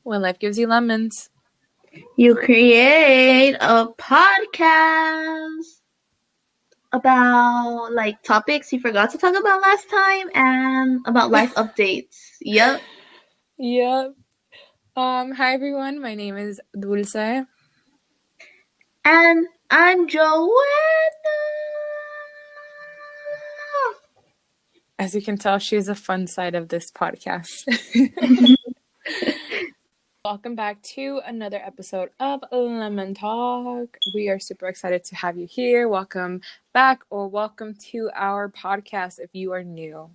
When life gives you lemons. You create a podcast about like topics you forgot to talk about last time and about life updates. Yep. Yep. Hi everyone. My name is Dulce. And I'm Joanna. As you can tell, she's a fun side of this podcast. Welcome back to another episode of Lemon Talk. We are super excited to have you here. Welcome back, or welcome to our podcast if you are new.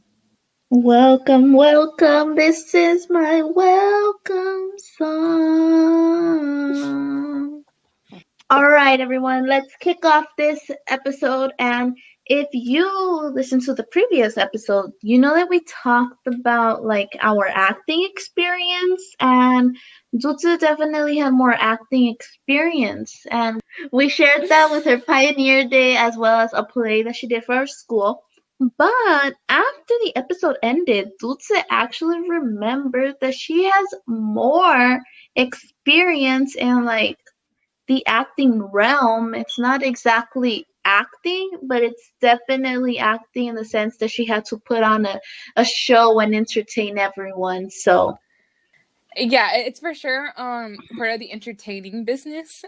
Welcome, welcome. This is my welcome song. All right, everyone, let's kick off this episode. And if you listen to the previous episode, you know that we talked about like our acting experience, and Jutsu definitely had more acting experience. And we shared that with her Pioneer Day as well as a play that she did for our school. But after the episode ended, Dulce actually remembered that she has more experience in like the acting realm. It's not exactly acting, but it's definitely acting in the sense that she had to put on a show and entertain everyone. So Yeah, it's for sure part of the entertaining business.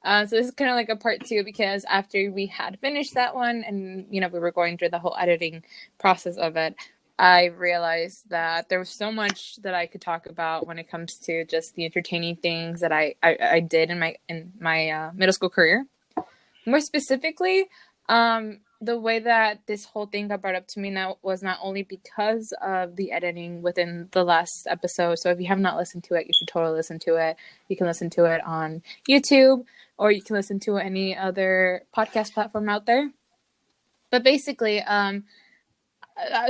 So this is kind of like a part two because after we had finished that one and, we were going through the whole editing process of it, I realized that there was so much that I could talk about when it comes to just the entertaining things that I did in my middle school career. More specifically, the way that this whole thing got brought up to me now was not only because of the editing within the last episode. So if you have not listened to it, you should totally listen to it. You can listen to it on YouTube, or you can listen to any other podcast platform out there. But basically,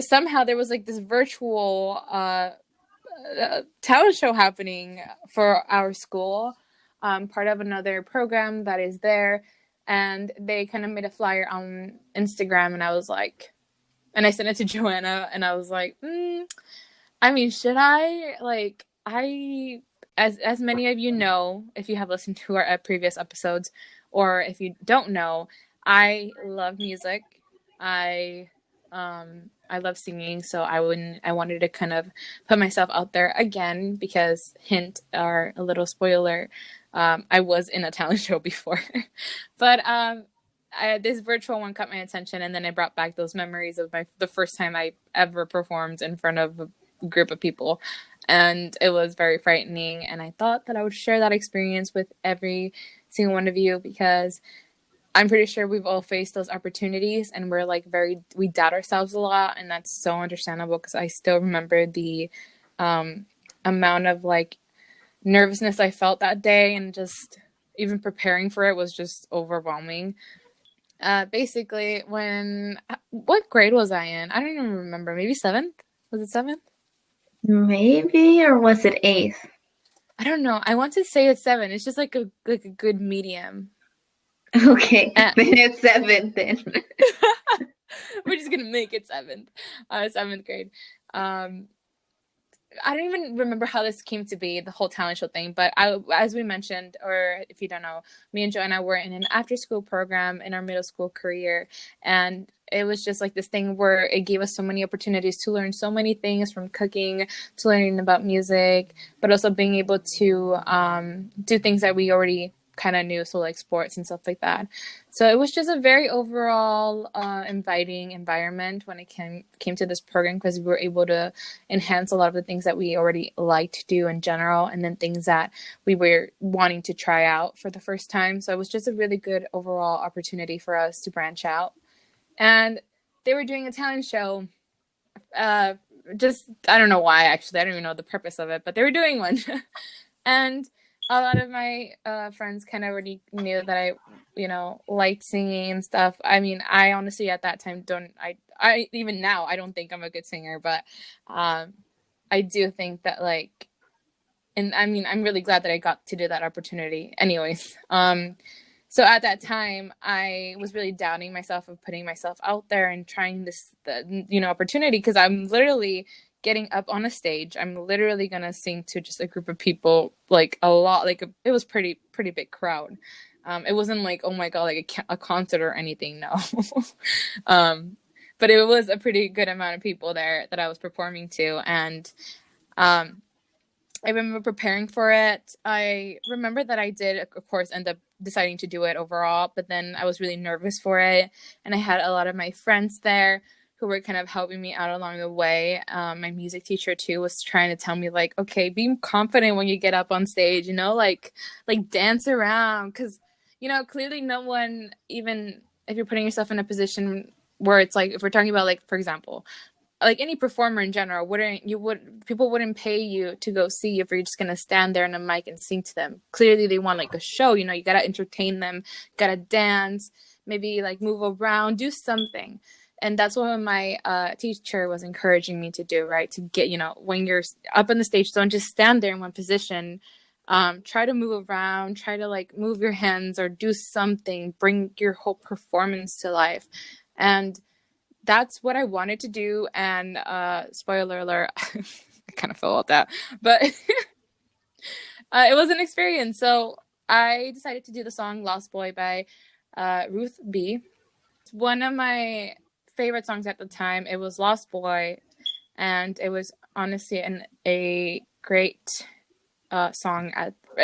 somehow there was like this virtual talent show happening for our school, part of another program that is there. And they kind of made a flyer on Instagram, and I was like, and I sent it to Joanna, and I was like, should I? Like, as many of you know, if you have listened to our previous episodes, or if you don't know, I love music. I love singing, so I wanted to kind of put myself out there again because hint or a little spoiler, I was in a talent show before, but this virtual one caught my attention, and then I brought back those memories of the first time I ever performed in front of a group of people, and it was very frightening. And I thought that I would share that experience with every single one of you because I'm pretty sure we've all faced those opportunities, and we're like we doubt ourselves a lot, and that's so understandable because I still remember the amount of like nervousness I felt that day, and just even preparing for it was just overwhelming. Basically, what grade was I in? I don't even remember. Maybe seventh? Was it seventh? maybe, or was it eighth? I don't know. I want to say it's seven. It's just like a good medium. Okay, then it's seventh then. We're just gonna make it seventh. Seventh grade. I don't even remember how this came to be, the whole talent show thing, but as we mentioned, or if you don't know, me and Joanna were in an after-school program in our middle school career, and it was just like this thing where it gave us so many opportunities to learn so many things, from cooking to learning about music, but also being able to do things that we already kind of knew, so like sports and stuff like that. So it was just a very overall inviting environment when it came to this program, because we were able to enhance a lot of the things that we already liked to do in general, and then things that we were wanting to try out for the first time. So it was just a really good overall opportunity for us to branch out. And they were doing a talent show. Just, I don't know why, actually. I don't even know the purpose of it, but they were doing one. And a lot of my friends kind of already knew that I, liked singing and stuff. I mean, I honestly at that time I even now, I don't think I'm a good singer, but I do think that like, and I mean, I'm really glad that I got to do that opportunity anyways. So at that time, I was really doubting myself of putting myself out there and trying this, opportunity, because I'm literally getting up on a stage. I'm literally gonna sing to just a group of people, like a lot, like it was pretty big crowd. It wasn't like, oh my god, like a concert or anything. No. But it was a pretty good amount of people there that I was performing to, and I remember preparing for it. I remember that I did, of course, end up deciding to do it overall, but then I was really nervous for it, and I had a lot of my friends there who were kind of helping me out along the way. My music teacher too was trying to tell me, like, okay, be confident when you get up on stage, you know, like dance around, because, you know, clearly no one, even if you're putting yourself in a position where it's like, if we're talking about, like, for example, like any performer in general, people wouldn't pay you to go see if you're just gonna stand there on a mic and sing to them. Clearly they want like a show, you know, you gotta entertain them, gotta dance, maybe like move around, do something. And that's what my teacher was encouraging me to do, right? To get, you know, when you're up on the stage, don't just stand there in one position. Try to move around, try to like move your hands or do something, bring your whole performance to life. And that's what I wanted to do. And spoiler alert, I kind of fell out that, but it was an experience. So I decided to do the song Lost Boy by Ruth B. It's one of my favorite songs at the time. It was Lost Boy, and it was honestly a great song.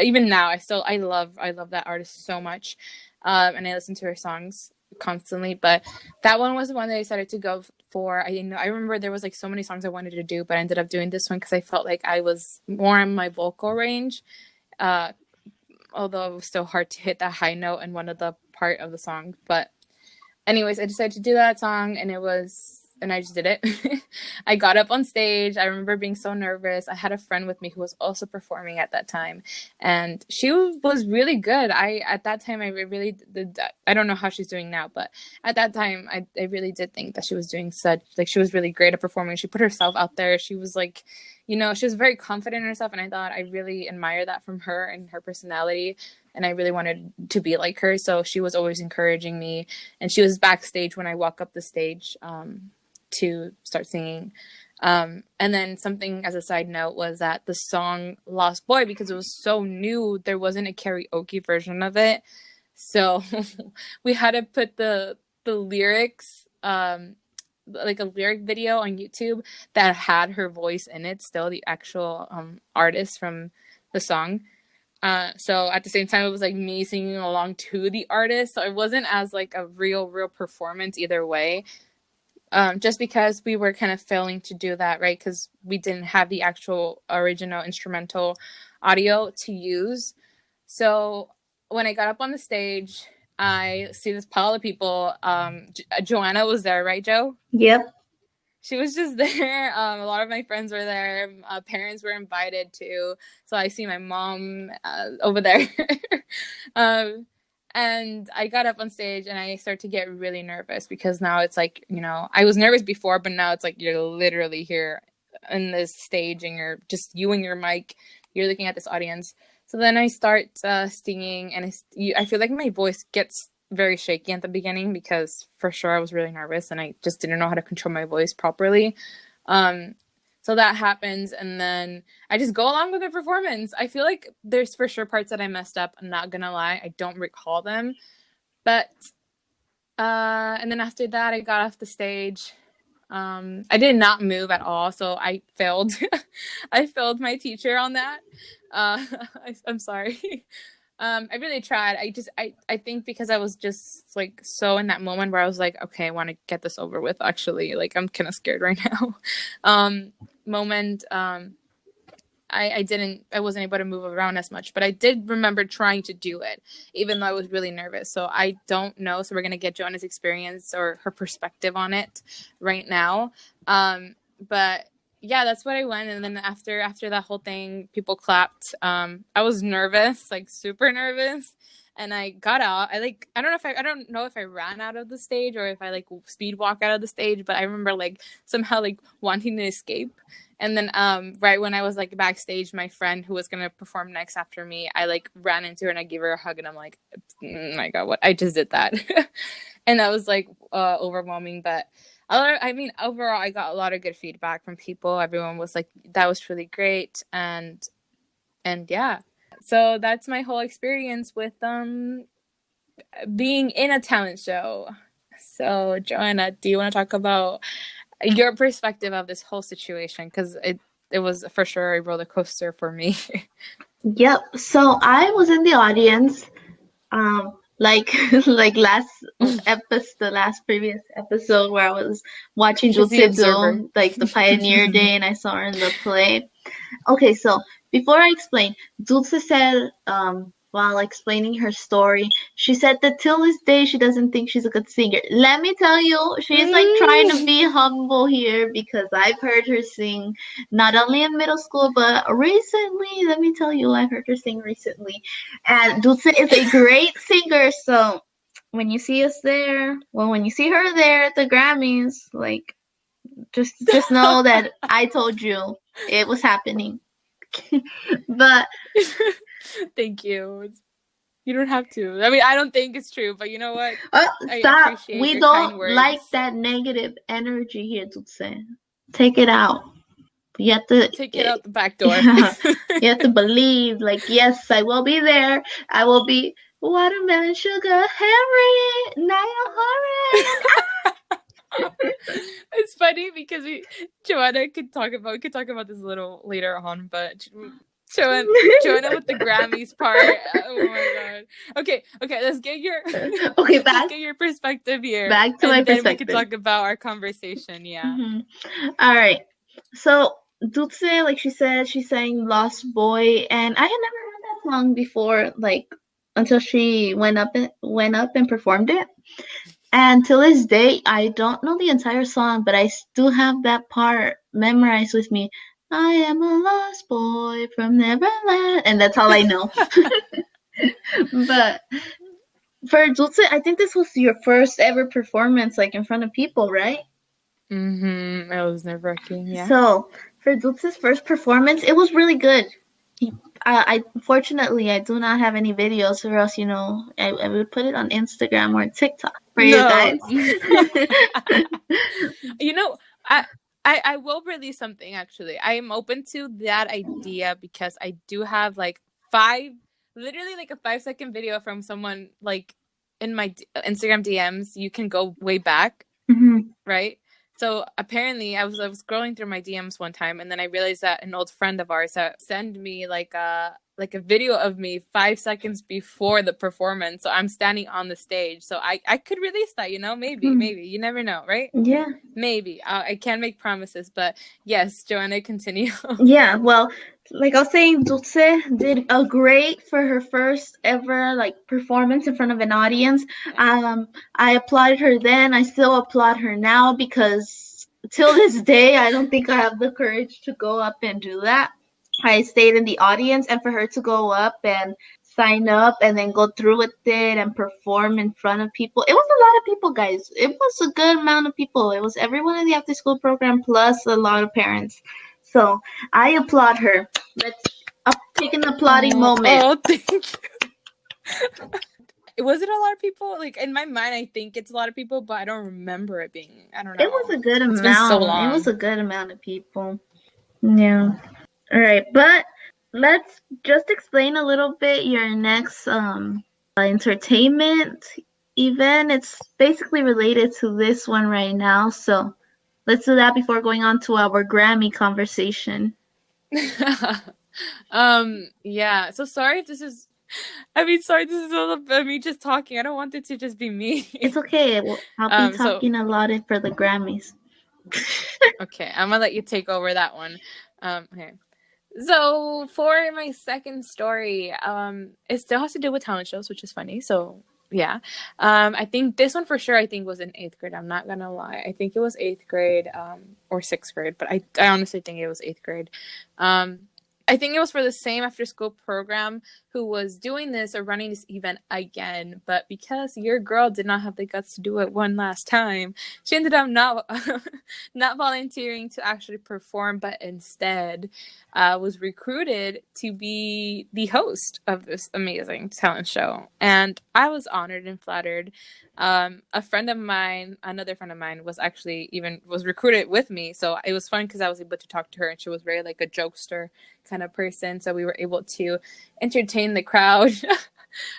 Even now, I love that artist so much, and I listen to her songs constantly. But that one was the one that I decided to go for. I remember there was like so many songs I wanted to do, but I ended up doing this one because I felt like I was more in my vocal range. Although it was still hard to hit that high note in one of the part of the song. But anyways, I decided to do that song, and I just did it. I got up on stage. I remember being so nervous. I had a friend with me who was also performing at that time, and she was really good. At that time, I really did. I don't know how she's doing now, but at that time, I really did think that she was doing she was really great at performing. She put herself out there. She was like, you know, she was very confident in herself, and I thought I really admire that from her and her personality. And I really wanted to be like her. So she was always encouraging me, and she was backstage when I walk up the stage to start singing. And then something as a side note was that the song Lost Boy, because it was so new, there wasn't a karaoke version of it. So we had to put the lyrics, like a lyric video on YouTube that had her voice in it, still the actual artist from the song. So at the same time, it was like me singing along to the artist. So it wasn't as like a real performance either way. Just because we were kind of failing to do that, right? Because we didn't have the actual original instrumental audio to use. So when I got up on the stage, I see this pile of people. Joanna was there, right, Joe? Yep. She was just there. A lot of my friends were there. Parents were invited too. So I see my mom over there. And I got up on stage and I started to get really nervous because now it's like, you know, I was nervous before, but now it's like you're literally here in this stage and you're just you and your mic. You're looking at this audience. So then I start singing, and I feel like my voice gets very shaky at the beginning because for sure I was really nervous and I just didn't know how to control my voice properly. So that happens, and then I just go along with the performance. I feel like there's for sure parts that I messed up. I'm not gonna lie, I don't recall them. But and then after that, I got off the stage. I did not move at all, so I failed. I failed my teacher on that. I'm sorry. I really tried. I think because I was just like so in that moment where I was like, okay, I want to get this over with. Actually, like I'm kind of scared right now. I wasn't able to move around as much, but I did remember trying to do it, even though I was really nervous. So I don't know. So we're gonna get Joanna's experience or her perspective on it right now. But yeah, that's what I went. And then after that whole thing, people clapped. I was nervous, like super nervous. And I got out. I don't know if I ran out of the stage or if I like speed walk out of the stage, but I remember like somehow like wanting to escape. And then right when I was like backstage, my friend who was gonna perform next after me, I like ran into her and I gave her a hug and I'm like, oh my God, what I just did that. And that was like overwhelming. But I mean, overall, I got a lot of good feedback from people. Everyone was like, "That was really great," and yeah. So that's my whole experience with being in a talent show. So, Joanna, do you want to talk about your perspective of this whole situation? Because it was for sure a roller coaster for me. Yep. So I was in the audience, like like last the last previous episode where I was watching She's the Dulce observer. do like the pioneer day, and I saw her in the play. Okay, so before I explain, Dulce said, while explaining her story, she said that till this day she doesn't think she's a good singer. Let me tell you, she's like trying to be humble here because I've heard her sing not only in middle school but recently. Let me tell you, I've heard her sing recently, and Dulce is a great singer. So when you see us there, well, when you see her there at the Grammys, like just know that I told you it was happening. But Thank you. You don't have to. I mean, I don't think it's true, but you know what? I stop. appreciate We your kind don't like words. that negative energy here, Dulce. Take it out. You have to. Take it out the back door. You have to believe. Like, yes, I will be there. I will be watermelon sugar, Harry, Niall, Horan. It's funny because Joanna could talk about this a little later on, but Joanna with the Grammys part. Oh my god. Okay, let's get your Okay, let's get your perspective here, back to my and then we could perspective. talk about our conversation. Yeah. All right. So Dulce, like she said, she sang "Lost Boy," and I had never heard that song before, like until she went up and performed it. And till this day, I don't know the entire song, but I still have that part memorized with me. I am a lost boy from Neverland, and that's all I know. But for Dulce, I think this was your first ever performance, like in front of people, right? It was nerve-wracking. Yeah. So for Dulce's first performance, it was really good. I Fortunately I do not have any videos, or else I would put it on Instagram or TikTok for you No. guys. You know, I will release something actually. I am open to that idea because I do have like literally like a 5-second video from someone like in my Instagram DMs. You can go way back, right? So apparently I was scrolling through my DMs one time, and then I realized that an old friend of ours sent me like a video of me 5 seconds before the performance. So I'm standing on the stage. So I could release that, maybe you never know, right? Yeah. Maybe. I can't make promises, but yes, Joanna, continue. Yeah, well, like I was saying, Dulce did a great for her first ever like performance in front of an audience. I applauded her then. I still applaud her now because till this day, I don't think I have the courage to go up and do that. I stayed in the audience, and for her to go up and sign up and then go through with it and perform in front of people. It was a lot of people, guys. It was a good amount of people. It was everyone in the after school program plus a lot of parents. So I applaud her. Let's take an applauding moment. Oh, thank you. Was it a lot of people? Like in my mind, I think it's a lot of people, but I don't remember it being. I don't know. It was a good amount. It's been so long. It was a good amount of people. Yeah. All right, but let's just explain a little bit your next entertainment event. It's basically related to this one right now, so let's do that before going on to our Grammy conversation. Yeah. So sorry if this is. Sorry, this is all about me just talking. I don't want it to just be me. It's okay. I'll be talking a lot for the Grammys. Okay, I'm gonna let you take over that one. Okay. So for my second story, it still has to do with talent shows, which is funny. So yeah, I think this one for sure. I think was in 8th grade. I'm not gonna lie. I think it was 8th grade, or 6th grade, but I honestly think it was 8th grade. I think it was for the same after school program who was doing this or running this event again. But because your girl did not have the guts to do it one last time, she ended up not not volunteering to actually perform, but instead was recruited to be the host of this amazing talent show. And I was honored and flattered. A friend of mine, another friend of mine, was recruited with me, so it was fun because I was able to talk to her, and she was very like a jokester kind of person, so we were able to entertain the crowd.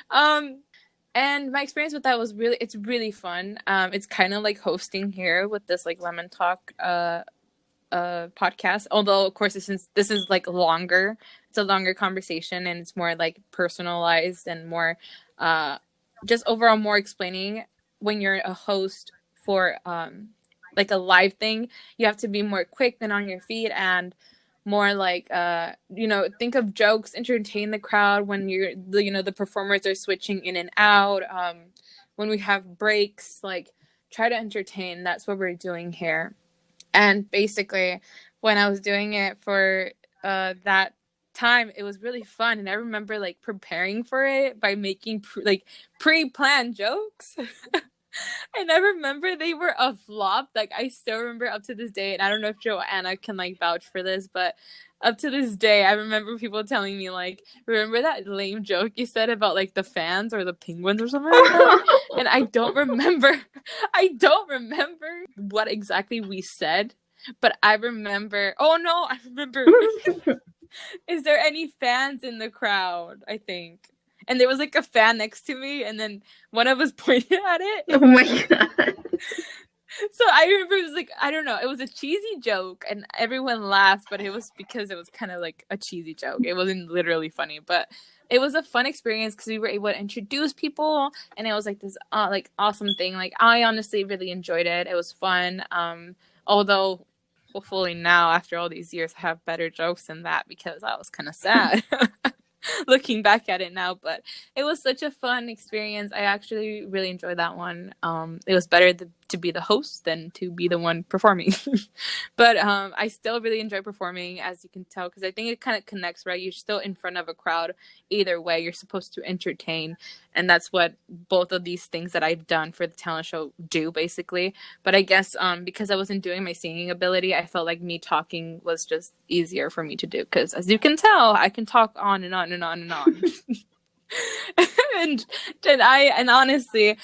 And my experience with that was it's really fun. It's kind of like hosting here with this like Lemon Talk podcast, although of course this is like longer. It's a longer conversation, and it's more like personalized and more just overall more explaining. When you're a host for like a live thing, you have to be more quick than on your feet, and more like think of jokes, entertain the crowd when the performers are switching in and out, when we have breaks, like try to entertain. That's what we're doing here. And basically when I was doing it for that time, it was really fun, and I remember like preparing for it by making pre-planned jokes. And I remember they were a flop. Like, I still remember up to this day, and I don't know if Joanna can like vouch for this, but up to this day, I remember people telling me like, remember that lame joke you said about like the fans or the penguins or something like that? And I don't remember what exactly we said, but I remember, oh no, I remember. Is there any fans in the crowd? I think. And there was like a fan next to me, and then one of us pointed at it. Oh my god. So I remember it was like, I don't know, it was a cheesy joke, and everyone laughed, but it was because it was kind of like a cheesy joke. It wasn't literally funny, but it was a fun experience because we were able to introduce people, and it was like this like awesome thing. Like, I honestly really enjoyed it. It was fun. Although hopefully now after all these years I have better jokes than that, because I was kind of sad. Looking back at it now, but it was such a fun experience. I actually really enjoyed that one. It was better to be the host than to be the one performing. But I still really enjoy performing, as you can tell, because I think it kind of connects, right? You're still in front of a crowd. Either way, you're supposed to entertain, and that's what both of these things that I've done for the talent show do, basically. But I guess because I wasn't doing my singing ability, I felt like me talking was just easier for me to do, because as you can tell, I can talk on and on and on and on. and honestly,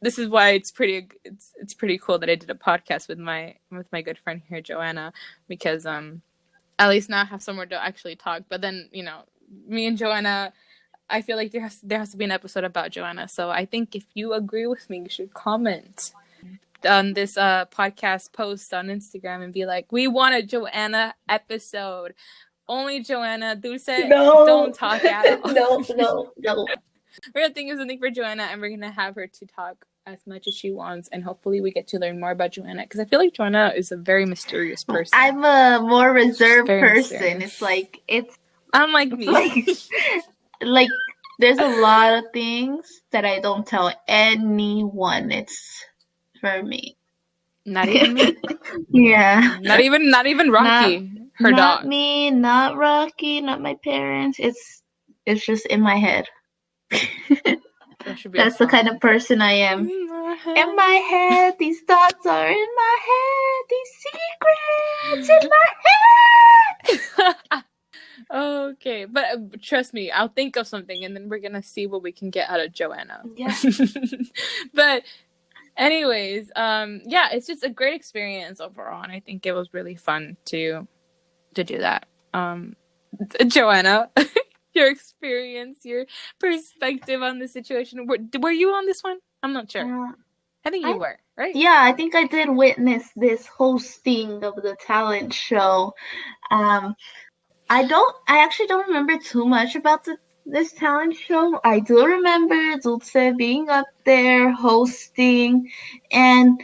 this is why it's pretty cool that I did a podcast with my good friend here, Joanna, because at least now I have somewhere to actually talk. But then, me and Joanna, I feel like there has to be an episode about Joanna. So I think if you agree with me, you should comment on this podcast post on Instagram and be like, we want a Joanna episode. Only Joanna. Dulce, No. don't talk at all. No. We're gonna think of something for Joanna, and we're gonna have her to talk as much as she wants, and hopefully we get to learn more about Joanna, because I feel like Joanna is a very mysterious person. I'm a more reserved person. Mysterious. It's unlike me. Like there's a lot of things that I don't tell anyone. It's for me. Not even me. Yeah. Not even Rocky. Her not dog. Me, not Rocky, not my parents. It's just in my head. That's the kind of person I am. In my head, these thoughts are in my head. These secrets in my head. Okay, but trust me, I'll think of something, and then we're gonna see what we can get out of Joanna. Yeah. But anyways, yeah, it's just a great experience overall, and I think it was really fun to do that. Joanna, your experience, your perspective on the situation. Were you on this one? I'm not sure. I think you were, right? Yeah, I think I did witness this hosting of the talent show. I actually don't remember too much about this talent show. I do remember Dulce being up there hosting, and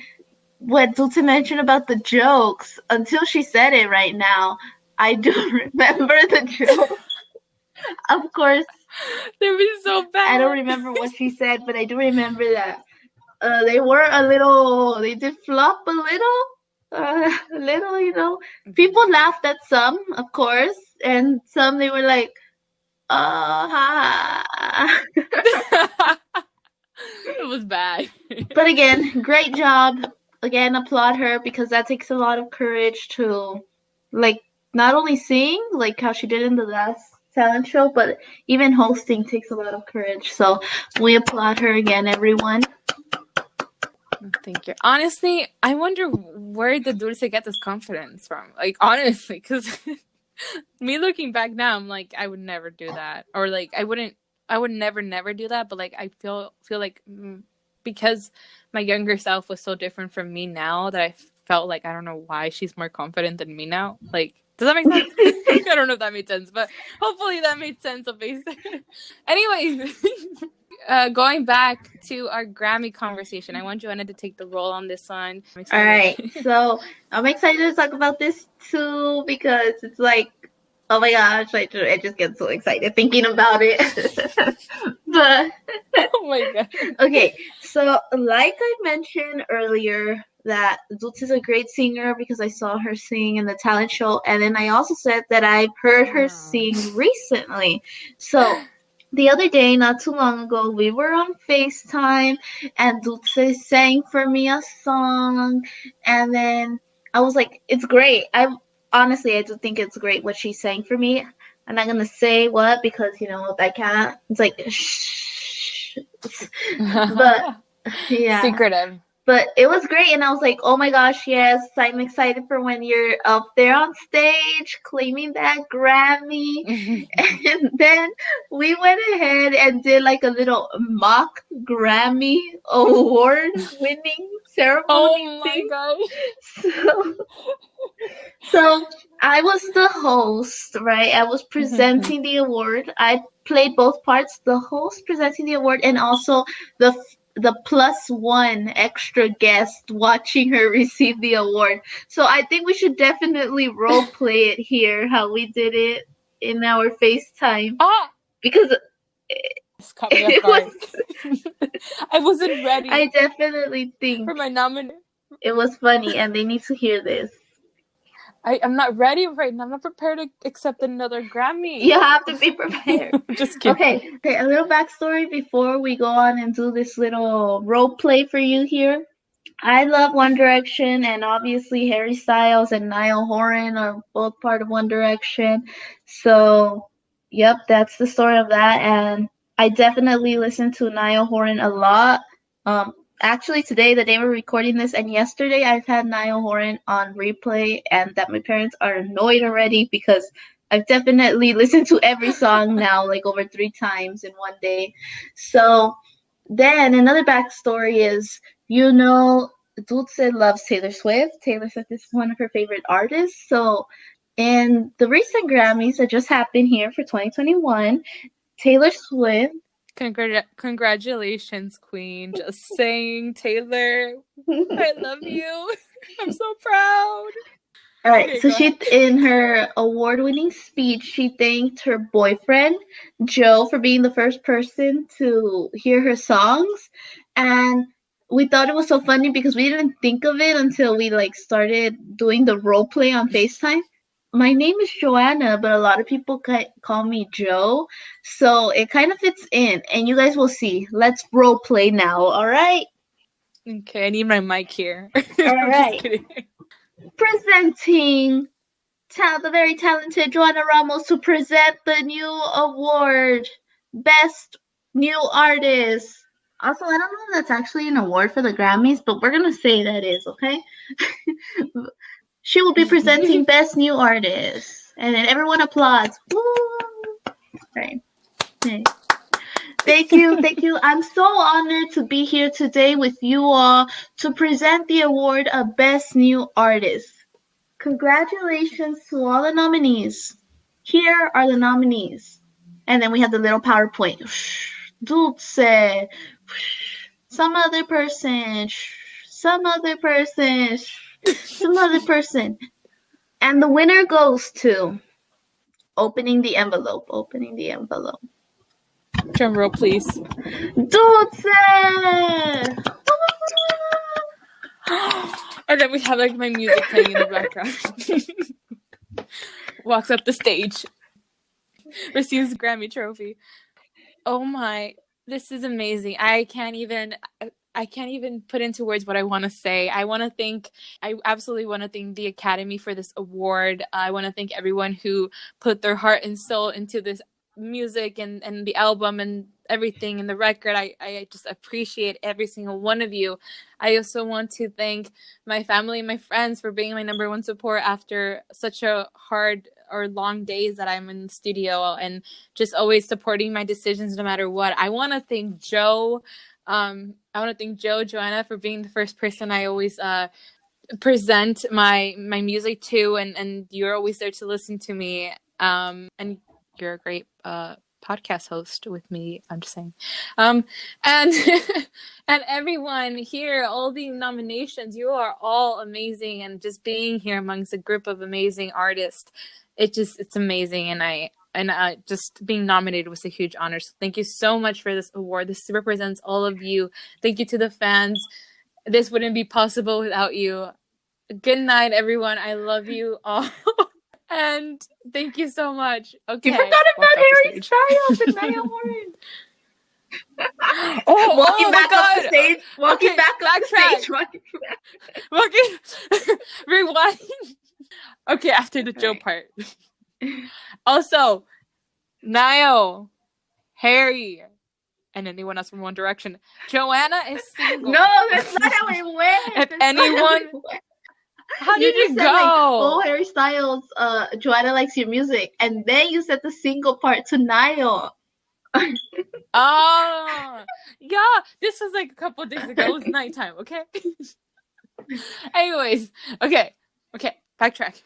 what Dulce mentioned about the jokes, until she said it right now, I do remember the jokes. Of course. They were so bad. I don't remember what she said, but I do remember that they did flop a little, people laughed at some, of course, and some they were like, ha. It was bad. But again, great job. Again, applaud her because that takes a lot of courage to, like, not only sing, like how she did in the last talent show, but even hosting takes a lot of courage. So we applaud her again, everyone. Thank you. Honestly, I wonder where did Dulce get this confidence from? Like, honestly, because me looking back now, I'm like, I would never do that, or like, I would never do that. But like, I feel like because my younger self was so different from me now that I felt like I don't know why she's more confident than me now. Like, does that make sense? I don't know if that made sense, but hopefully that made sense. Anyways. Going back to our Grammy conversation, I want Joanna to take the role on this one. I'm excited. All right, so I'm excited to talk about this too because it's like, oh my gosh, I just get so excited thinking about it. But oh my god. Okay, so like I mentioned earlier, that Dulce is a great singer because I saw her sing in the talent show, and then I also said that I've heard her sing recently. So the other day, not too long ago, we were on FaceTime, and Dulce sang for me a song, and then I was like, "It's great." I do think it's great what she sang for me. I'm not gonna say what because I can't. It's like shh. But yeah, secretive. But it was great, and I was like, oh my gosh, yes, I'm excited for when you're up there on stage claiming that Grammy. And then we went ahead and did like a little mock Grammy award winning ceremony. Oh my god. So I was the host, right? I was presenting the award. I played both parts, the host presenting the award and also the plus one extra guest watching her receive the award. So I think we should definitely role play it here, how we did it in our FaceTime. Because it was I wasn't ready. I definitely think for my nomination. It was funny and they need to hear this. I'm not ready right now. I'm not prepared to accept another Grammy. You have to be prepared. Just kidding. Okay, a little backstory before we go on and do this little role play for you here. I love One Direction, and obviously Harry Styles and Niall Horan are both part of One Direction. So, yep, that's the story of that. And I definitely listen to Niall Horan a lot. Actually, today, the day we're recording this, and yesterday, I've had Niall Horan on replay, and that my parents are annoyed already because I've definitely listened to every song now, like over 3 times in one day. So then another backstory is, Dulce loves Taylor Swift. Taylor Swift is one of her favorite artists. So in the recent Grammys that just happened here for 2021, Taylor Swift. Congratulations, Queen. Just saying, Taylor, I love you. I'm so proud. All right, okay, so she, in her award-winning speech, she thanked her boyfriend, Joe, for being the first person to hear her songs. And we thought it was so funny because we didn't think of it until we started doing the role play on FaceTime. My name is Joanna, but a lot of people call me Joe, so it kind of fits in, and you guys will see. Let's role play now, all right? Okay, I need my mic here. All right. Just kidding. Presenting the very talented Joanna Ramos to present the new award, Best New Artist. Also, I don't know if that's actually an award for the Grammys, but we're going to say that is, okay? She will be presenting Best New Artist. And then everyone applauds. Woo! Right. Okay. Thank you. I'm so honored to be here today with you all to present the award of Best New Artist. Congratulations to all the nominees. Here are the nominees. And then we have the little PowerPoint. Dulce. Some other person. Some other person. Some other person. And the winner goes to opening the envelope. Drum roll, please. Dulce! And then we have my music playing in the background. walks up the stage, receives the Grammy trophy. Oh my, this is amazing. I can't even put into words what I want to say. I absolutely want to thank the Academy for this award. I want to thank everyone who put their heart and soul into this music and the album and everything and the record. I just appreciate every single one of you. I also want to thank my family and my friends for being my number one support after such a hard or long days that I'm in the studio and just always supporting my decisions no matter what. I want to thank Joe. I want to thank Joanna, for being the first person I always present my music to, and you're always there to listen to me. And you're a great podcast host with me. I'm just saying. And and everyone here, all the nominations, you are all amazing, and just being here amongst a group of amazing artists, it's amazing, and just being nominated was a huge honor. So thank you so much for this award. This represents all of you. Thank you to the fans. This wouldn't be possible without you. Good night, everyone. I love you all. And thank you so much. Okay. You forgot about Harry Styles and Niall Horan. Walking back up the stage. Walking back up the stage. Rewind. Okay, after the Joe part. Also, Niall, Harry, and anyone else from One Direction. Joanna is single. No, that's not how it went. If anyone... How did you go? Said, like, oh, Harry Styles, Joanna likes your music. And then you said the single part to Niall. Oh, yeah. This was like a couple of days ago. It was nighttime, okay? Anyways, okay. Backtrack.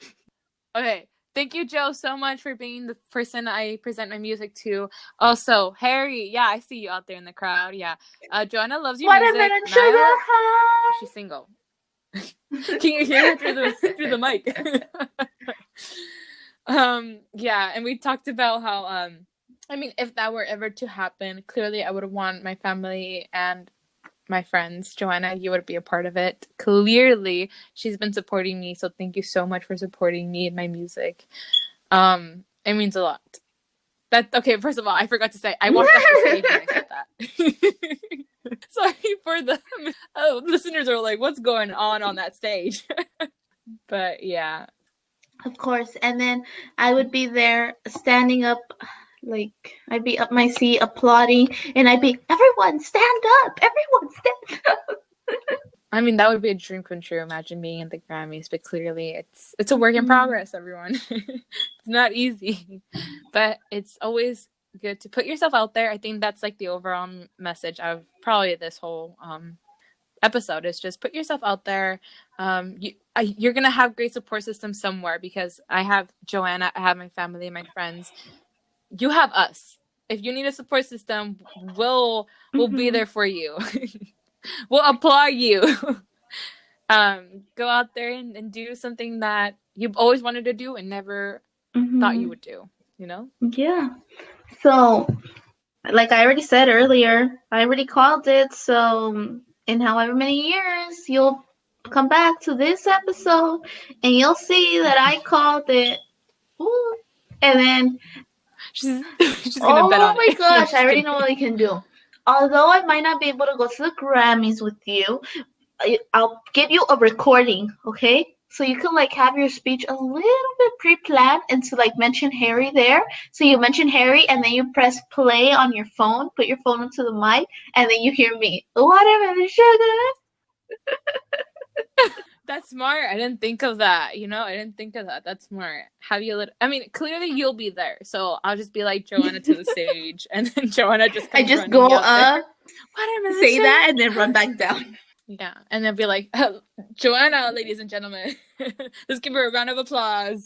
Okay. Thank you, Joe, so much for being the person I present my music to. Also, Harry, yeah, I see you out there in the crowd. Yeah. Joanna loves your music. Niall, she's single. Can you hear her through the mic? Yeah, and we talked about how I mean, if that were ever to happen, clearly I would want my family and my friends. Joanna, you would be a part of it. Clearly, she's been supporting me, so thank you so much for supporting me and my music. It means a lot. Okay, first of all, I forgot to say, I walked off the stage when I said that. Sorry for the listeners are like, what's going on that stage? But yeah. Of course. And then I would be there standing up, like I'd be up my seat applauding, and I'd be, everyone stand up, everyone stand up. I mean, that would be a dream come true. Imagine being at the Grammys, but clearly it's a work in progress, everyone. It's not easy, but it's always good to put yourself out there. I think that's like the overall message of probably this whole episode is just put yourself out there. You're going to have great support system somewhere, because I have Joanna, I have my family, my friends. You have us. If you need a support system, we'll be there for you. We'll applaud you. Go out there and do something that you've always wanted to do and never thought you would do, you know? Yeah. So, like I already said earlier, I already called it. So, in however many years, you'll come back to this episode and you'll see that I called it. Ooh. And then, she's gonna bet on it. Oh my gosh, I already know what we can do. Although I might not be able to go to the Grammys with you, I'll give you a recording, okay? So you can like have your speech a little bit pre-planned and to like mention Harry there. So you mention Harry and then you press play on your phone, put your phone into the mic, and then you hear me. Watermelon sugar. That's smart. I didn't think of that. I didn't think of that. That's smart. I mean, clearly you'll be there. So I'll just be like Joanna to the stage, and then Joanna just comes I just go up, say sugar? that, and then run back down. Yeah, and then be like, Joanna, ladies and gentlemen. Let's give her a round of applause.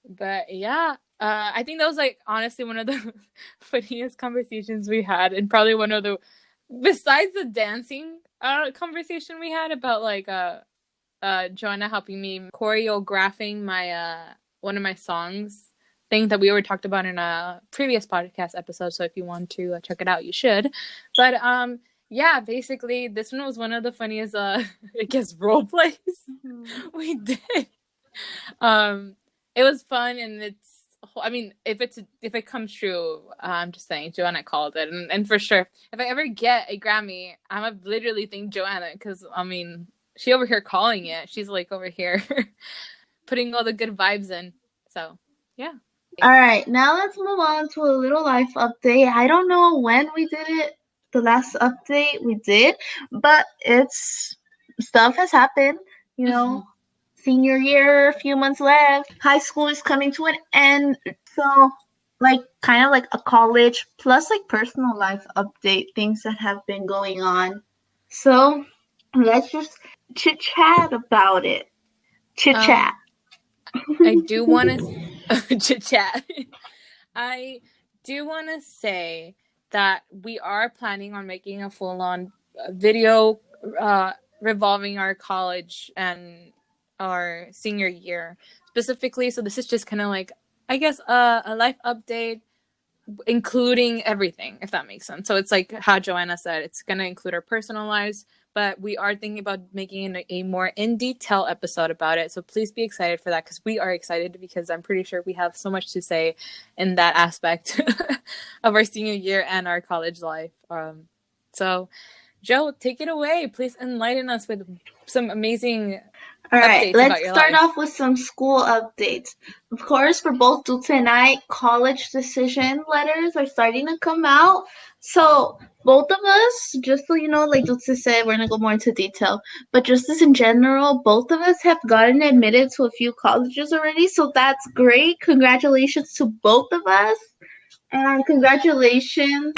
But yeah, I think that was like honestly one of the funniest conversations we had, and probably one of the, besides the dancing conversation we had about like Joanna helping me choreographing my one of my songs, thing that we already talked about in a previous podcast episode. So if you want to check it out, you should. But yeah, basically this one was one of the funniest I guess role plays we did. it was fun, and I mean, if it comes true, I'm just saying Joanna called it, and for sure, if I ever get a Grammy, I'm gonna literally thank Joanna, because I mean, she over here calling it, she's like over here putting all the good vibes in. So yeah. All right, now let's move on to a little life update. I don't know when we did it, the last update we did, but it's stuff has happened, you know. Senior year, a few months left. High school is coming to an end. So, like, kind of like a college plus like personal life update, things that have been going on. So, let's just chit chat about it. Chit chat. Um, I do want to chit chat. I do want to say that we are planning on making a full-on video revolving our college and our senior year specifically. So this is just kind of like, I guess, a life update, including everything, if that makes sense. So it's like how Joanna said, it's going to include our personal lives, but we are thinking about making a more in detail episode about it. So please be excited for that, because we are excited, because I'm pretty sure we have so much to say in that aspect of our senior year and our college life. So Joe, take it away. Please enlighten us with some amazing All right, updates about let's your start life. off with some school updates. Of course, for both Dulce and I, college decision letters are starting to come out. So, both of us, just so you know, like Dulce said, we're going to go more into detail, but just as in general, both of us have gotten admitted to a few colleges already. So, that's great. Congratulations to both of us. And congratulations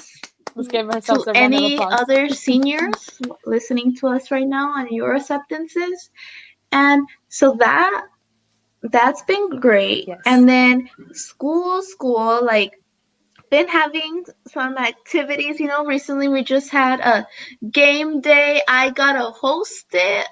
Let's give to ourselves a round of any applause. other seniors listening to us right now on your acceptances. And so that's been great. Yes. And then school, like been having some activities, you know, recently we just had a game day. I got to host it.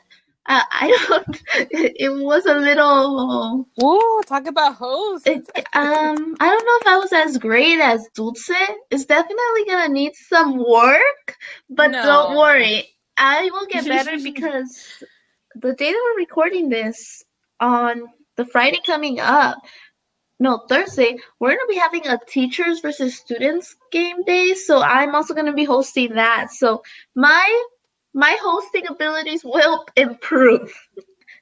I don't, it was a little, Woo, talk about hosts. I don't know if I was as great as Dulce. It's definitely gonna need some work, but don't No. worry. I will get better because the day that we're recording this on the Friday coming up, no, Thursday, we're going to be having a teachers versus students game day. So I'm also going to be hosting that. So my my hosting abilities will improve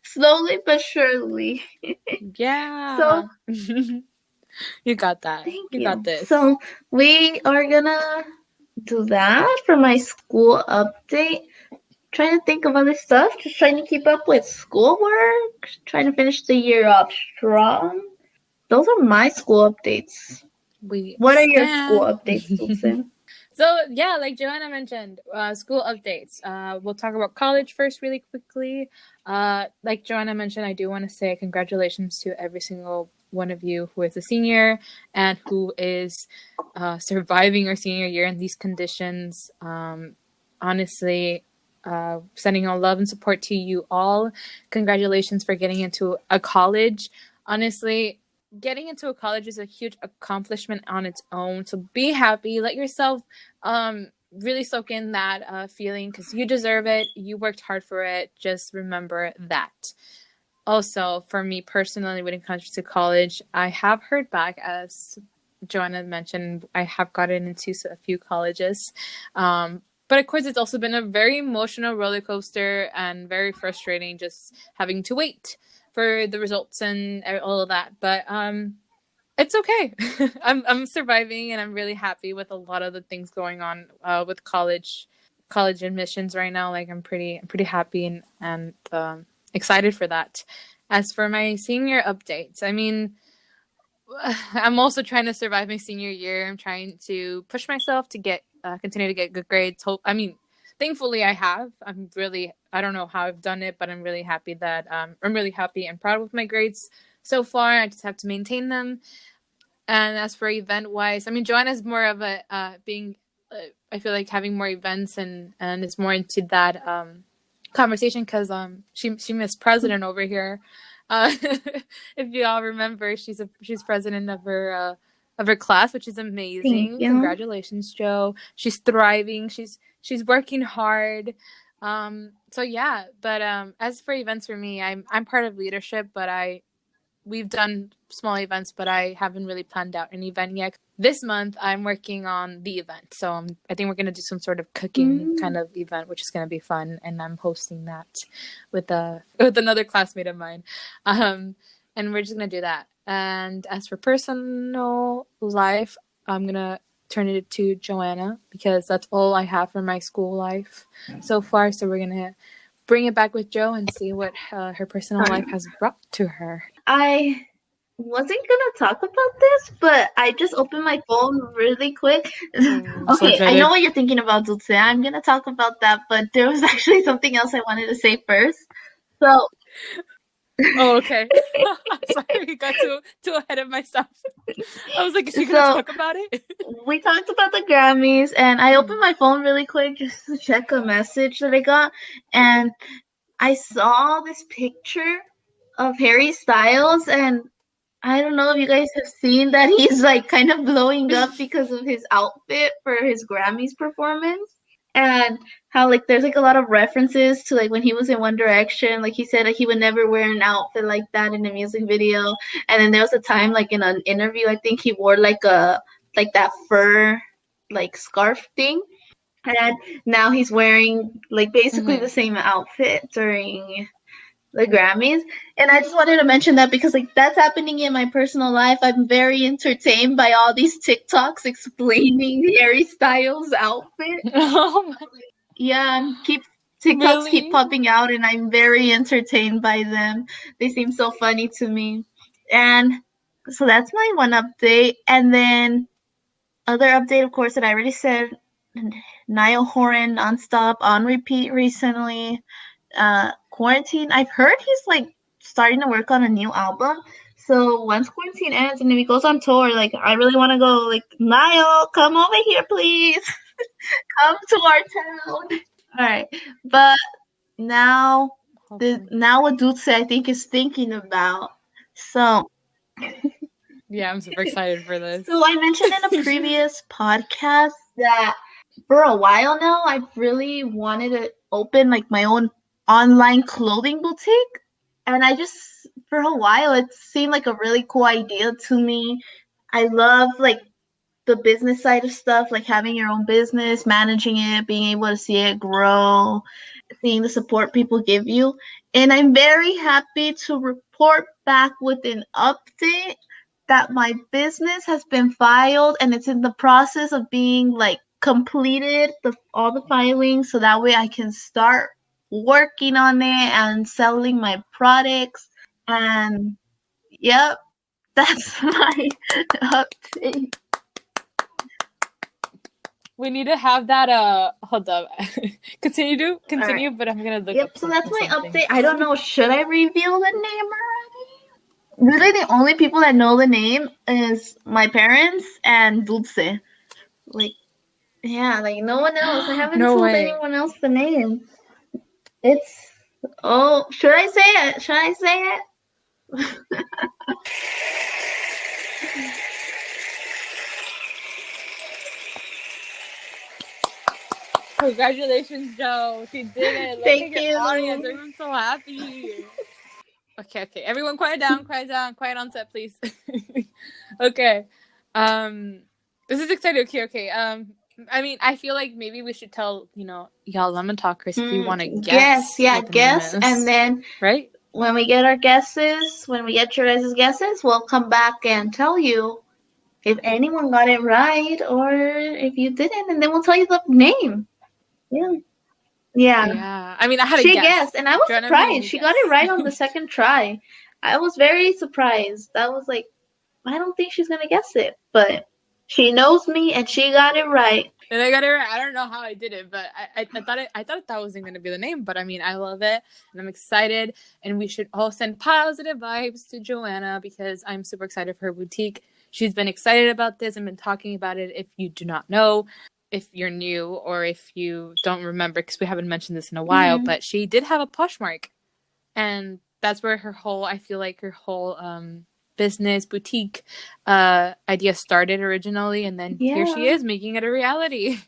slowly but surely. So Yeah. You got that. thank You got you. this. So we are gonna do that for my school update. Trying to think of other stuff, just trying to keep up with schoolwork, trying to finish the year off strong. Those are my school updates. We What are your school stand. updates, Dulce? So yeah, like Joanna mentioned, school updates. We'll talk about college first really quickly. Like Joanna mentioned, I do want to say congratulations to every single one of you who is a senior and who is surviving our senior year in these conditions. Honestly, sending all love and support to you all. Congratulations for getting into a college. Honestly, getting into a college is a huge accomplishment on its own. So be happy. Let yourself really soak in that feeling, because you deserve it. You worked hard for it. Just remember that. Also, for me personally, when it comes to college, I have heard back, as Joanna mentioned, I have gotten into a few colleges. But of course, it's also been a very emotional roller coaster and very frustrating just having to wait for the results and all of that. But it's okay. I'm surviving, and I'm really happy with a lot of the things going on with college admissions right now. Like I'm pretty happy and excited for that. As for my senior updates, I mean, I'm also trying to survive my senior year. I'm trying to push myself to get continue to get good grades. I mean, thankfully I have. I don't know how I've done it, but I'm really happy that I'm really happy and proud with my grades so far. I just have to maintain them. And as for event wise, I mean, Joanna's more of a being. I feel like having more events and is more into that conversation, because she missed president over here. If you all remember, she's president of her class, which is Thank amazing. you. Congratulations, Joe. She's thriving. She's working hard. So yeah, but as for events for me, I'm part of leadership, but we've done small events, but I haven't really planned out an event yet. This month, I'm working on the event. So I think we're going to do some sort of cooking kind of event, which is going to be fun. And I'm hosting that with another classmate of mine. And we're just going to do that. And as for personal life, I'm going to turn it to Joanna because that's all I have for my school life so far. So we're going to bring it back with Jo and see what her personal life has brought to her. I wasn't gonna talk about this, but I just opened my phone really quick. Okay, I know what you're thinking about, Dulce. I'm gonna talk about that, but there was actually something else I wanted to say first. So. Oh, okay. Sorry, I got too ahead of myself. I was like, is she gonna talk about it? We talked about the Grammys, and I opened my phone really quick just to check a message that I got, and I saw this picture of Harry Styles, and I don't know if you guys have seen that he's like kind of blowing up because of his outfit for his Grammys performance. And how like there's like a lot of references to like when he was in One Direction, like he said like he would never wear an outfit like that in a music video. And then there was a time like in an interview, I think he wore like that fur like scarf thing. And now he's wearing like basically the same outfit during the Grammys. And I just wanted to mention that because like that's happening in my personal life. I'm very entertained by all these TikToks explaining Harry Styles' outfit. Yeah, TikToks keep popping out and I'm very entertained by them. They seem so funny to me. And so that's my one update. And then other update, of course, that I already said, Niall Horan nonstop on repeat recently. Quarantine, I've heard he's like starting to work on a new album. So once quarantine ends and if he goes on tour, like I really want to go like, Niall, come over here, please. Come to our town. All right. But now what Dulce I think is thinking about. So yeah, I'm super excited for this. So I mentioned in a previous podcast that for a while now I've really wanted to open like my own online clothing boutique. And I just for a while it seemed like a really cool idea to me. I love like the business side of stuff, like having your own business, managing it, being able to see it grow, seeing the support people give you. And I'm very happy to report back with an update that my business has been filed and it's in the process of being like completed, all the filings, so that way I can start working on it and selling my products. And yep, that's my update. We need to have that. Hold up. Continue, right. But I'm gonna look. Yep. So that's my update. I don't know. Should I reveal the name already? Really, the only people that know the name is my parents and Dulce. Like, yeah, like no one else. I haven't told anyone else the name. It's should I say it? Should I say it? Congratulations, Jo. She did it. Thank you. Audience. Everyone's so happy. Okay. Everyone quiet down. Quiet on set, please. Okay. This is exciting. Okay. I mean, I feel like maybe we should tell, y'all lemon talkers if you want to guess. Yeah, guess. And then right? When we get our guesses, when we get your guys' guesses, we'll come back and tell you if anyone got it right or if you didn't, and then we'll tell you the name. Yeah. I mean, I had she guessed, and I was surprised. She got it right on the second try. I was very surprised. I was like, I don't think she's gonna guess it, but she knows me, and she got it right. And I got it right. I don't know how I did it, but I thought that wasn't gonna be the name. But I mean, I love it, and I'm excited. And we should all send positive vibes to Joanna because I'm super excited for her boutique. She's been excited about this and been talking about it. If you do not know, if you're new or if you don't remember, because we haven't mentioned this in a while, but she did have a Poshmark, and that's where her whole business boutique idea started originally, and then here she is making it a reality.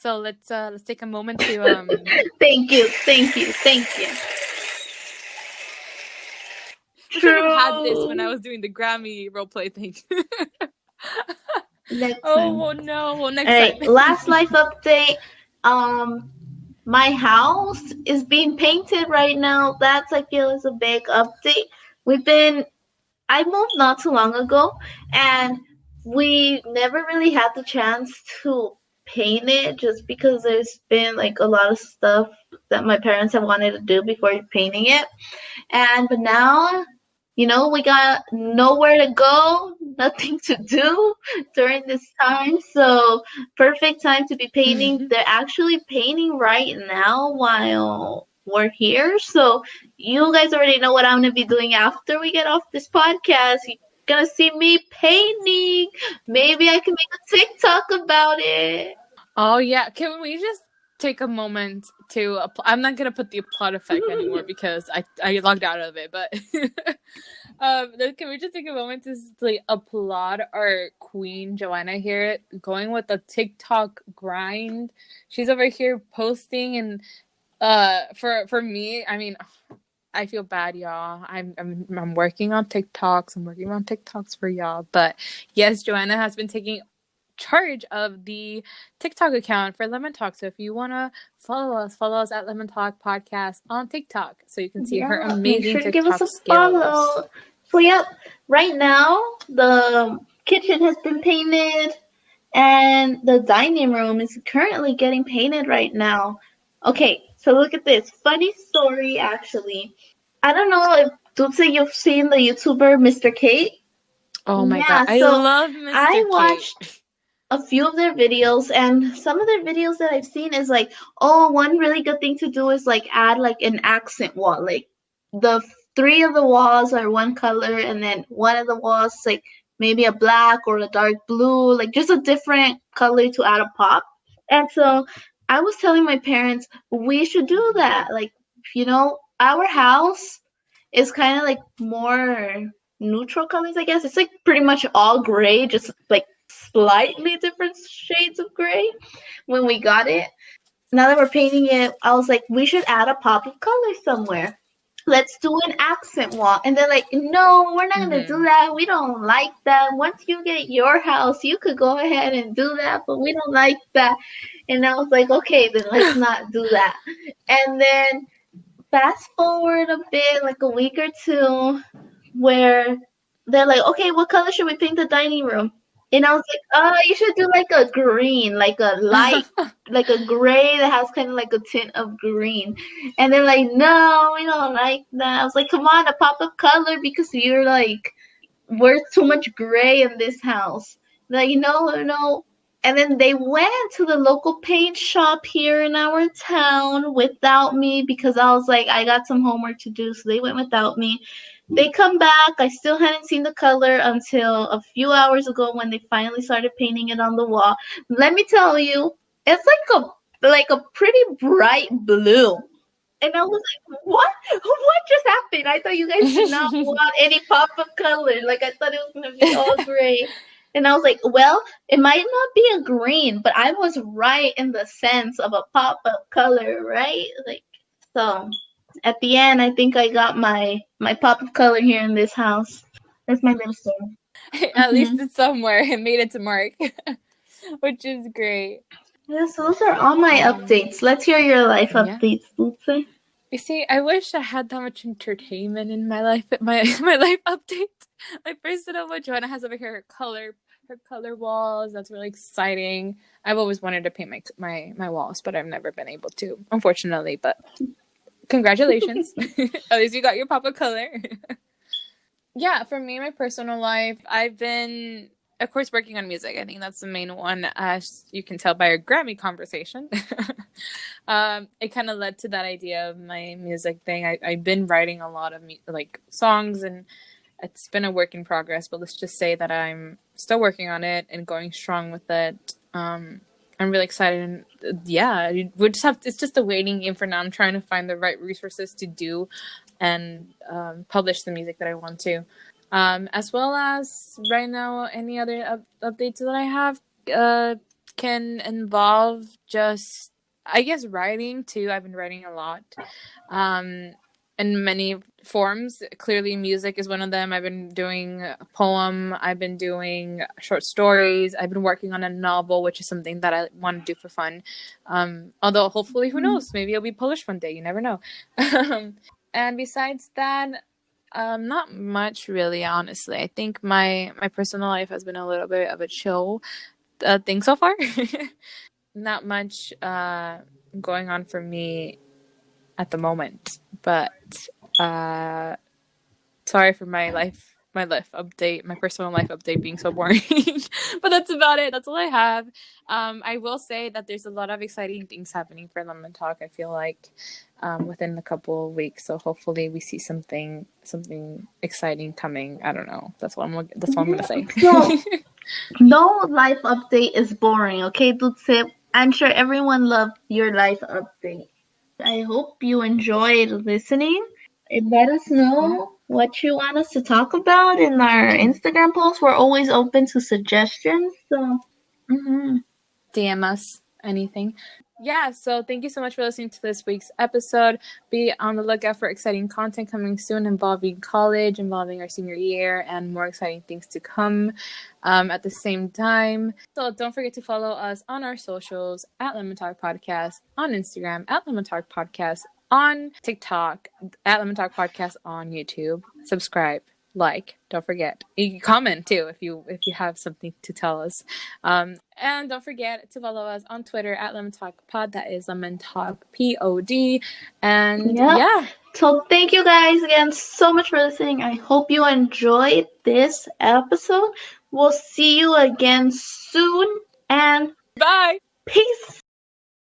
So let's take a moment to Thank you. We should have had this when I True. was doing the Grammy roleplay thing. Next time. Oh no! Well, All next right, time. last life update. My house is being painted right now. That's I feel is a big update. We've been I moved not too long ago, and we never really had the chance to paint it just because there's been like a lot of stuff that my parents have wanted to do before painting it. And but now, we got nowhere to go, nothing to do during this time. So perfect time to be painting. They're actually painting right now while we're here. So you guys already know what I'm gonna be doing after we get off this podcast. You're gonna see me painting. Maybe I can make a TikTok about it. Oh yeah, can we just take a moment to? I'm not gonna put the applaud effect anymore because I logged out of it. But can we just take a moment to like applaud our queen Joanna here, going with the TikTok grind. She's over here posting, and for me, I mean, I feel bad, y'all. I'm working on TikToks. I'm working on TikToks for y'all. But yes, Joanna has been taking charge of the TikTok account for Lemon Talk. So if you want to follow us at Lemon Talk Podcast on TikTok so you can see her Yeah, make amazing sure to give us TikTok a skills. follow. So, yep, right now the kitchen has been painted and the dining room is currently getting painted right now. Okay, so look at this. Funny story, actually. I don't know if Dulce, you've seen the YouTuber Mr. Kate. Oh my god, Yeah, I so love I Mr. Kate. watched a few of their videos, and some of their videos that I've seen is like, oh, one really good thing to do is like add like an accent wall. Like the three of the walls are one color, and then one of the walls is like maybe a black or a dark blue, like just a different color to add a pop. And so I was telling my parents we should do that. Like, our house is kind of like more neutral colors, I guess. It's like pretty much all gray, just like slightly different shades of gray when we got it. Now that we're painting it, I was like, we should add a pop of color somewhere. Let's do an accent wall. And they're like, no, we're not going to do Mm-hmm. that. We don't like that. Once you get your house, you could go ahead and do that, but we don't like that. And I was like, okay, then let's not do that. And then fast forward a bit, like a week or two, where they're like, okay, what color should we paint the dining room? And I was like, oh, you should do like a green, like a light, like a gray that has kind of like a tint of green. And they're like, no, we don't like that. I was like, come on, a pop of color because you're like, we're too much gray in this house. Like, no, no. And then they went to the local paint shop here in our town without me because I was like, I got some homework to do. So they went without me. They come back. I still hadn't seen the color until a few hours ago when they finally started painting it on the wall. Let me tell you, it's like a pretty bright blue. And I was like, what? What just happened? I thought you guys did not want any pop of color. Like, I thought it was going to be all gray. And I was like, well, it might not be a green, but I was right in the sense of a pop of color, right? Like, so at the end, I think I got my pop of color here in this house. That's my little story. At least Hmm. it's somewhere. It made it to Mark, which is great. Yeah, so those are all my updates. Let's hear your life Yeah. updates, Luce. You see, I wish I had that much entertainment in my life. My life update. My personal one, Joanna has over here her color walls. That's really exciting. I've always wanted to paint my walls, but I've never been able to, unfortunately. But congratulations, at least you got your pop of color. Yeah, for me, my personal life, I've been, of course, working on music. I think that's the main one, as you can tell by our Grammy conversation. It kind of led to that idea of my music thing. I've been writing a lot of like songs, and it's been a work in progress. But let's just say that I'm still working on it and going strong with it. I'm really excited, and yeah, we just have. It's just a waiting game for now. I'm trying to find the right resources to do and publish the music that I want to. As well as right now, any other updates that I have can involve just, I guess, writing too. I've been writing a lot. Um, in many forms. Clearly, music is one of them. I've been doing a poem. I've been doing short stories. I've been working on a novel, which is something that I want to do for fun. Although, hopefully, who knows? Maybe it'll be published one day. You never know. And besides that, not much really. Honestly, I think my personal life has been a little bit of a chill thing so far. Not much going on for me at the moment, but sorry for my life update, my personal life update being so boring. But that's about it. That's all I have. I will say that there's a lot of exciting things happening for Lemon Talk. I feel like within a couple of weeks, so hopefully we see something exciting coming. I don't know. That's what I'm gonna say. So, no life update is boring, okay, Dulce? I'm sure everyone loved your life update. I hope you enjoyed listening. And let us Yeah. know what you want us to talk about in our Instagram post. We're always open to suggestions. So, DM us anything. Yeah, so thank you so much for listening to this week's episode. Be on the lookout for exciting content coming soon involving college, involving our senior year, and more exciting things to come at the same time. So don't forget to follow us on our socials at Lemon Talk Podcast, on Instagram at Lemon Talk Podcast, on TikTok at Lemon Talk Podcast, on YouTube. Subscribe. Don't forget. You can comment too if you have something to tell us. And don't forget to follow us on Twitter at Lemon Talk Pod. That is Lemon Talk POD. And yep. yeah. So, thank you guys again so much for listening. I hope you enjoyed this episode. We'll see you again soon. And Bye. peace.